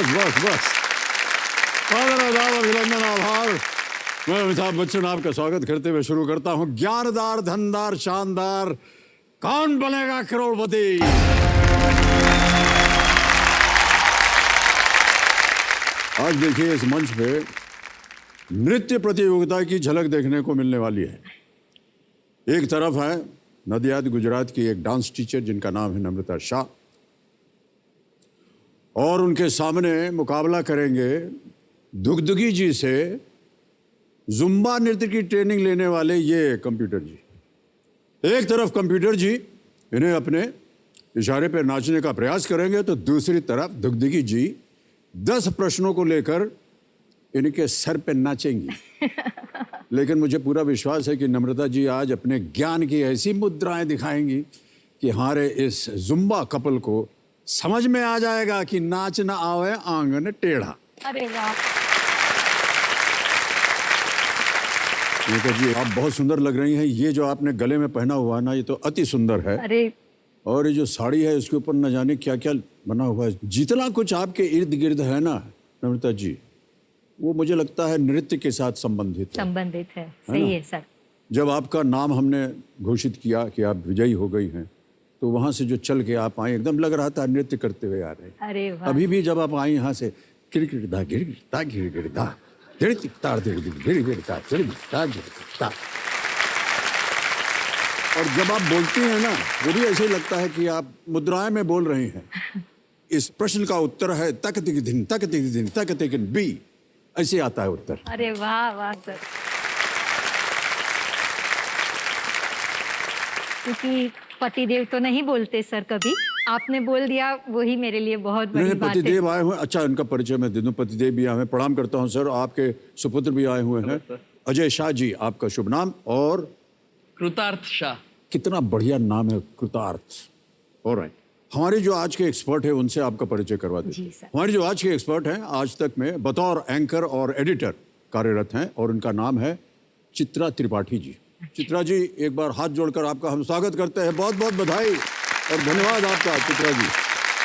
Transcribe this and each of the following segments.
बस बस बस। आदर अभिनंदन आभार। मैं अमिताभ बच्चन आपका स्वागत करते हुए शुरू करता हूं ज्ञानदार धनदार शानदार कौन बनेगा करोड़पति। आज देखिए इस मंच पे नृत्य प्रतियोगिता की झलक देखने को मिलने वाली है। एक तरफ है नदियाद गुजरात की एक डांस टीचर जिनका नाम है नम्रता शाह, और उनके सामने मुकाबला करेंगे दुगदुगी जी से जुम्बा नृत्य की ट्रेनिंग लेने वाले ये कंप्यूटर जी। एक तरफ कंप्यूटर जी इन्हें अपने इशारे पर नाचने का प्रयास करेंगे, तो दूसरी तरफ दुगदुगी जी 10 प्रश्नों को लेकर इनके सर पे नाचेंगी। लेकिन मुझे पूरा विश्वास है कि नम्रता जी आज अपने ज्ञान की ऐसी मुद्राएं दिखाएंगी कि हमारे इस जुम्बा कपल को समझ में आ जाएगा कि नाच न आवे आंगन टेढ़ा। अरे वाह नम्रता जी, आप बहुत सुंदर लग रही हैं। ये जो आपने गले में पहना हुआ है ना, ये तो अति सुंदर है। अरे और ये जो साड़ी है इसके ऊपर न जाने क्या क्या बना हुआ है। जितना कुछ आपके इर्द गिर्द है ना नम्रता जी, वो मुझे लगता है नृत्य के साथ संबंधित है। सही है सर। जब आपका नाम हमने घोषित किया कि आप विजयी हो गई हैं, तो वहां से जो चल के आप आई एकदम लग रहा था नृत्य करते हुए आ रहे हैं। अरे वाह। अभी भी जब आप आई यहाँ से गिरगिरदा गिरगिरदा गिरगिरदा गिरगिरदा गिरगिरदा गिरगिरदा गिरगिरदा, और जब आप बोलती हैं ना वो भी ऐसे ही लगता है कि आप मुद्राएं में बोल रही हैं। इस प्रश्न का उत्तर है तक तिक दिन तक तिक दिन तक तिक बी, ऐसे आता है उत्तर। अरे वाह वाह सर। क्योंकि पतिदेव तो नहीं बोलते सर कभी, आपने बोल दिया वही मेरे लिए बहुत बड़ी बात है। पतिदेव आए हुए, अच्छा इनका परिचय मैं दे दूं। पतिदेव भी आए हैं, प्रणाम करता हूं सर। आपके सुपुत्र भी आए हुए हैं, अजय शाह जी, आपका शुभ नाम? और कृतार्थ शाह। कितना बढ़िया नाम है, कृतार्थ। ऑलराइट, हमारे जो आज के एक्सपर्ट हैं उनसे आपका परिचय करवा दें। हमारे जो आज के एक्सपर्ट हैं आज तक में बतौर एंकर और एडिटर कार्यरत हैं, और उनका नाम है चित्रा त्रिपाठी जी। चित्रा जी, एक बार हाथ जोड़कर आपका हम स्वागत करते हैं। बहुत बहुत बधाई और धन्यवाद आपका चित्रा जी।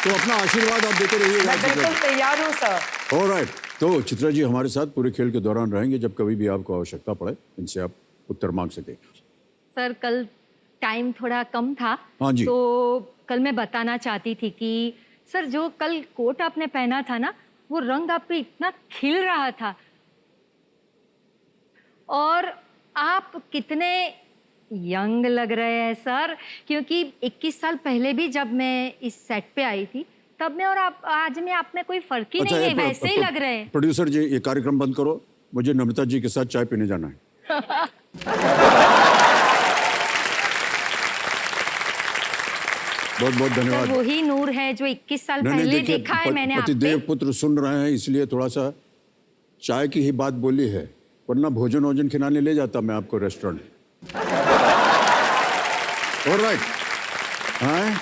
तो अपना आशीर्वाद आप देते रहिएगा। बिल्कुल तैयार हूँ सर। ऑलराइट, तो चित्रा जी हमारे साथ पूरे खेल के दौरान रहेंगे। जब कभी भी आपको आवश्यकता पड़े इनसे आप उत्तर मांग सके। सर कल टाइम थोड़ा कम था, हाँ जी। तो कल मैं बताना चाहती थी कि सर जो कल कोट आपने पहना था ना, वो रंग आप पे इतना खिल रहा था, और आप कितने यंग लग रहे हैं सर। क्योंकि 21 साल पहले भी जब मैं इस सेट पे आई थी, तब में और आप आज में आप में कोई फर्क ही नहीं है, वैसे ही लग रहे हैं। प्रोड्यूसर जी, ये कार्यक्रम बंद करो, मुझे नम्रता जी के साथ चाय पीने जाना है। बहुत बहुत धन्यवाद। सर वही नूर है जो 21 साल पहले देखा है मैंने आप पे। पतिदेव पुत्र सुन रहे हैं, इसलिए थोड़ा सा चाय की ही बात बोली है, वरना भोजन वोजन खिलाने ले जाता मैं आपको रेस्टोरेंट। ऑलराइट। हाँ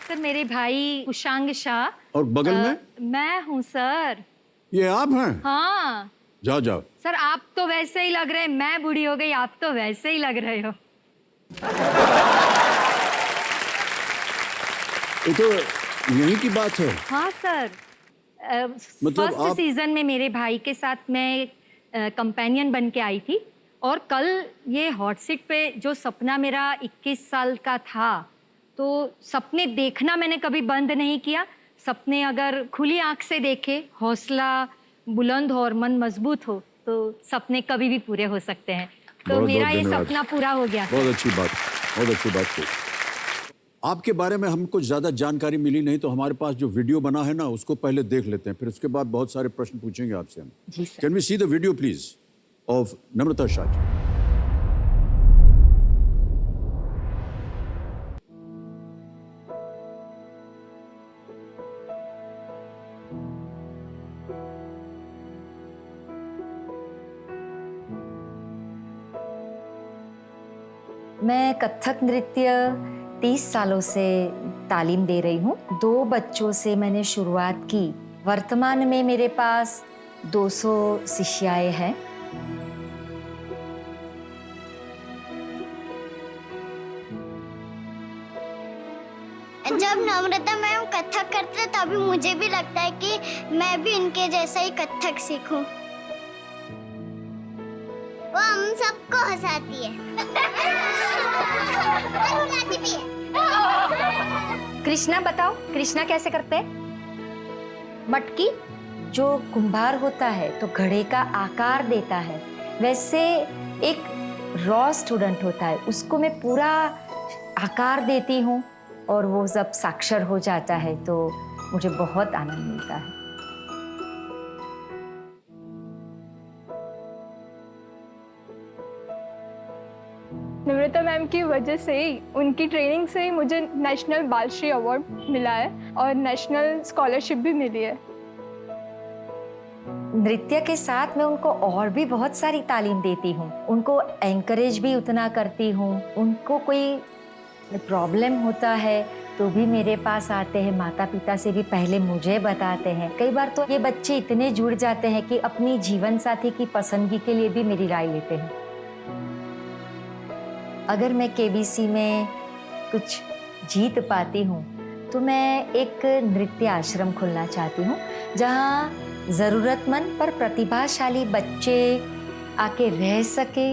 सर मेरे भाई कुशांग शाह, और बगल में मैं हूँ सर। ये आप हैं? हाँ जाओ जाओ। सर, आप तो वैसे ही लग रहे हैं, मैं बूढ़ी हो गई, आप तो वैसे ही लग रहे हो। ये तो यही की बात है। हाँ सर, मतलब फर्स्ट सीजन में मेरे भाई के साथ मैं कंपेनियन बन के आई थी, और कल ये हॉट सीट पे जो सपना मेरा 21 साल का था, तो सपने देखना मैंने कभी बंद नहीं किया। सपने अगर खुली आंख से देखे, हौसला बुलंद हो और मन मजबूत हो, तो सपने कभी भी पूरे हो सकते हैं। तो मेरा ये सपना पूरा हो गया। बहुत अच्छी बात, बहुत अच्छी बात थी। आपके बारे में हमको ज्यादा जानकारी मिली नहीं, तो हमारे पास जो वीडियो बना है ना उसको पहले देख लेते हैं, फिर उसके बाद बहुत सारे प्रश्न पूछेंगे आपसे हम। जी sir. Can we see the video please of Namrata Shah ji? मैं कथक नृत्य 30 सालों से तालीम दे रही हूँ। 2 बच्चों से मैंने शुरुआत की। वर्तमान में मेरे पास 200 शिष्याएं हैं। And जब नम्रता मैम कथक करते हैं तभी मुझे भी लगता है कि मैं भी इनके जैसा ही कथक सीखूं। वो हम सबको हंसाती है और रुलाती भी है। कृष्णा बताओ, कृष्णा कैसे करते हैं? मटकी जो कुंभार होता है तो घड़े का आकार देता है, वैसे एक रॉ स्टूडेंट होता है, उसको मैं पूरा आकार देती हूँ और वो जब साक्षर हो जाता है तो मुझे बहुत आनंद मिलता है। नम्रता मैम की वजह से ही, उनकी ट्रेनिंग से ही मुझे नेशनल बालश्री अवार्ड मिला है और नेशनल स्कॉलरशिप भी मिली है। नृत्य के साथ मैं उनको और भी बहुत सारी तालीम देती हूँ, उनको एंकरेज भी उतना करती हूँ। उनको कोई प्रॉब्लम होता है तो भी मेरे पास आते हैं, माता पिता से भी पहले मुझे बताते हैं। कई बार तो ये बच्चे इतने जुड़ जाते हैं कि अपनी जीवन साथी की पसंदगी के लिए भी मेरी राय लेते हैं। अगर मैं केबीसी में कुछ जीत पाती हूँ तो मैं एक नृत्य आश्रम खोलना चाहती हूँ, जहाँ ज़रूरतमंद पर प्रतिभाशाली बच्चे आके रह सके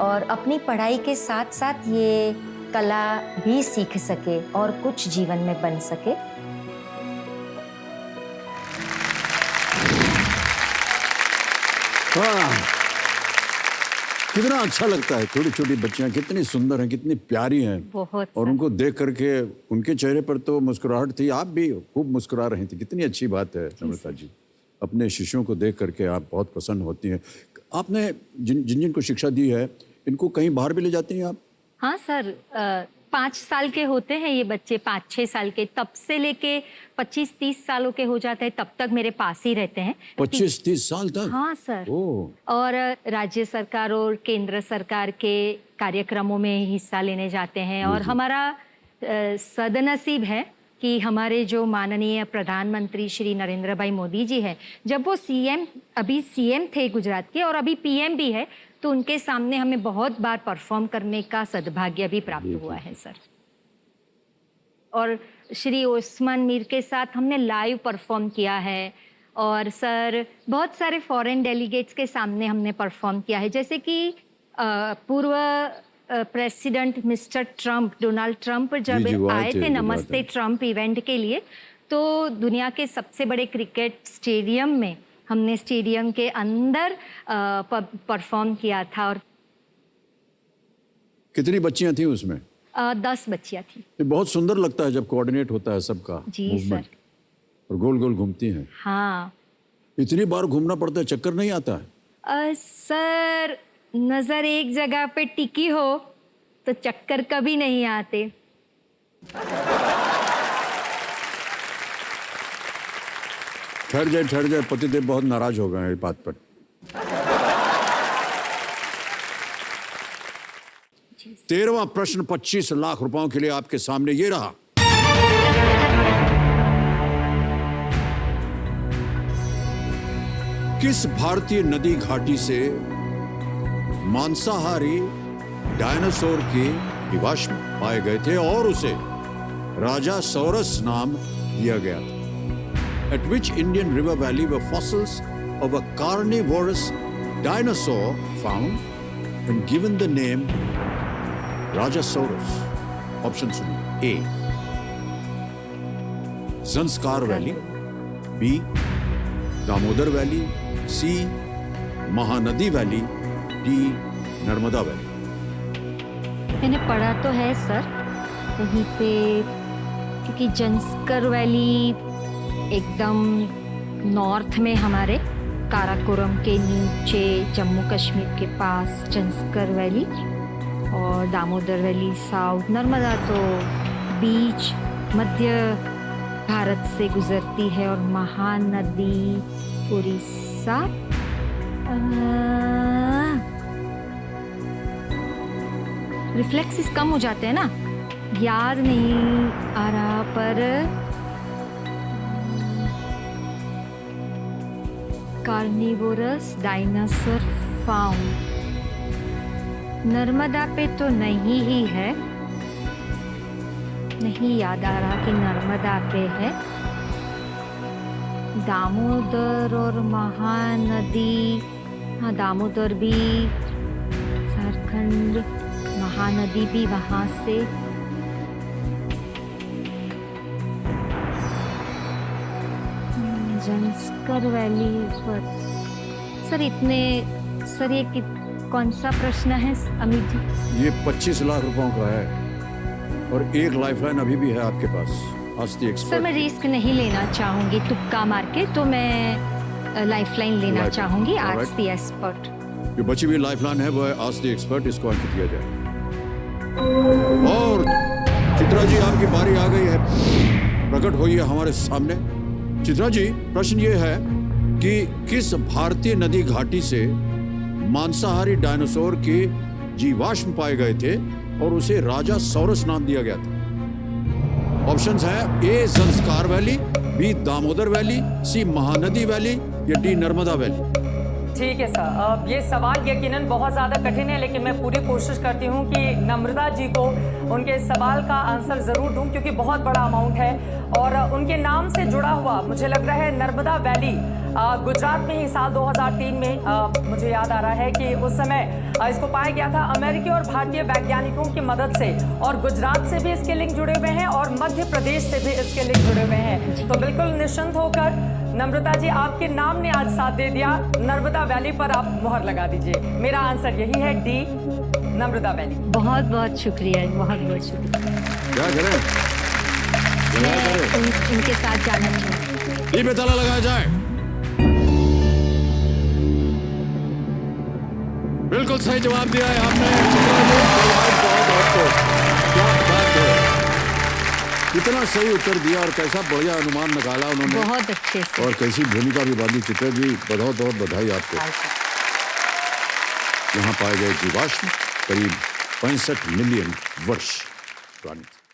और अपनी पढ़ाई के साथ साथ ये कला भी सीख सके और कुछ जीवन में बन सके। हाँ, कितना अच्छा लगता है। छोटी छोटी बच्चियां कितनी सुंदर हैं, कितनी प्यारी हैं। बहुत और उनको देख करके उनके चेहरे पर तो मुस्कुराहट थी। आप भी खूब मुस्कुरा रही थी। कितनी अच्छी बात है नम्रता जी। अपने शिष्यों को देख करके आप बहुत प्रसन्न होती हैं। आपने जिन को शिक्षा दी है, इनको कहीं बाहर भी ले जाती हैं आप? हाँ सर, 5 साल के होते हैं ये बच्चे, 5-6 साल के, तब से लेके 25-30 सालों के हो जाते हैं तब तक मेरे पास ही रहते हैं। 25-30 साल तक? हाँ सर। ओह। और राज्य सरकार और केंद्र सरकार के कार्यक्रमों में हिस्सा लेने जाते हैं। और हमारा सदनसीब है कि हमारे जो माननीय प्रधानमंत्री श्री नरेंद्र भाई मोदी जी हैं, जब वो अभी सीएम थे गुजरात के और अभी पीएम भी है, तो उनके सामने हमें बहुत बार परफॉर्म करने का सद्भाग्य भी प्राप्त हुआ है सर। और श्री ओस्मान मीर के साथ हमने लाइव परफॉर्म किया है। और सर बहुत सारे फॉरेन डेलीगेट्स के सामने हमने परफॉर्म किया है, जैसे कि पूर्व president mister Trump, Donald Trump जब आए थे नमस्ते ट्रम्प इवेंट के लिए, तो दुनिया के सबसे बड़े क्रिकेट स्टेडियम में हमने स्टेडियम के अंदर परफॉर्म किया था। और कितनी बच्चियां थी उसमें? 10 बच्चियां थी। ये बहुत सुंदर लगता है जब कोऑर्डिनेट होता है सबका जी मूवमेंट। सर। और गोल गोल घूमती हैं। हाँ। इतनी बार घूमना पड़ता है, चक्कर नहीं आता है? सर नजर एक जगह पे टिकी हो तो चक्कर कभी नहीं आते। ठहर जाए, पतिदेव बहुत नाराज हो गए हैं इस बात पर। तेरहवां प्रश्न 25 लाख रुपयों के लिए आपके सामने ये रहा। किस भारतीय नदी घाटी से मांसाहारी डायनासोर के जीवाश्म पाए गए थे और उसे राजा सौरस नाम दिया गया था? At which Indian river valley were fossils of a carnivorous dinosaur found and given the name Rajasaurus? Options A. Zanskar Valley, B. Damodar Valley, C. Mahanadi Valley, D. Narmada Valley. मैंने पढ़ा तो है सर कहीं पे, क्योंकि Zanskar valley एकदम north में हमारे काराकोरम के नीचे जम्मू कश्मीर के पास जंस्कर वैली, और दामोदर वैली साउथ, नर्मदा तो बीच मध्य भारत से गुजरती है, और महानदी उड़ीसा। रिफ्लेक्सेस कम हो जाते हैं ना, याद नहीं आ रहा, पर कार्निवोरस डायनासोर फाउंड नर्मदा पे तो नहीं ही है, नहीं याद आ रहा कि नर्मदा पे है। दामोदर और महानदी, हाँ दामोदर भी, झारखंड, महानदी भी वहां से। जंस्कर वैली पर सर ये कौन सा प्रश्न है अमित जी? ये 25 लाख रुपयों का है और एक लाइफलाइन अभी भी है आपके पास। आस्ती सर एक्सपर्ट। मैं रिस्क नहीं लेना चाहूंगी तुक्का मार के, तो मैं लाइफलाइन लेना Lifeline, चाहूंगी। alright. Ask the expert. जो बची हुई लाइफलाइन है वो है आस्क द एक्सपर्ट, इसको अंकित किया जाए। और चित्रा जी आपकी बारी आ गई है, प्रकट होइए हमारे सामने। चित्रा जी, प्रश्न ये है कि किस भारतीय नदी घाटी से मांसाहारी डायनासोर के जीवाश्म पाए गए थे और उसे राजा सौरस नाम दिया गया था? ऑप्शंस है ए संस्कार वैली, बी दामोदर वैली, सी महानदी वैली या डी नर्मदा वैली। ठीक है सर, अब ये सवाल यकीनन बहुत ज़्यादा कठिन है, लेकिन मैं पूरी कोशिश करती हूँ कि नम्रता जी को उनके सवाल का आंसर ज़रूर दूँ, क्योंकि बहुत बड़ा अमाउंट है और उनके नाम से जुड़ा हुआ मुझे लग रहा है नर्मदा वैली गुजरात में ही साल 2003 में मुझे याद आ रहा है कि उस समय इसको पाया गया था अमेरिकी और भारतीय वैज्ञानिकों की मदद से, और गुजरात से भी इसके लिंक जुड़े हुए हैं और मध्य प्रदेश से भी इसके लिंक जुड़े हुए हैं। तो बिल्कुल निश्चिंत होकर नम्रता जी, आपके नाम ने आज साथ दे दिया। नर्मदा वैली पर आप मुहर लगा दीजिए। मेरा आंसर यही है, डी नर्मदा वैली। बहुत बहुत शुक्रिया, बहुत बहुत शुक्रिया। क्या करें? मैं इनके साथ जाना चाहूँगी। ये पे ताला लगाया जाए। बिल्कुल सही जवाब दिया है आपने। क्या बात है, इतना सही उत्तर दिया और कैसा बढ़िया अनुमान निकाला उन्होंने, बहुत अच्छे से। और कैसी भूमिका भी बांधी। चित्रा जी, बहुत बहुत बधाई आपको। यहाँ पाए गए जीवाश्म करीब 65 मिलियन वर्ष पुराने थे।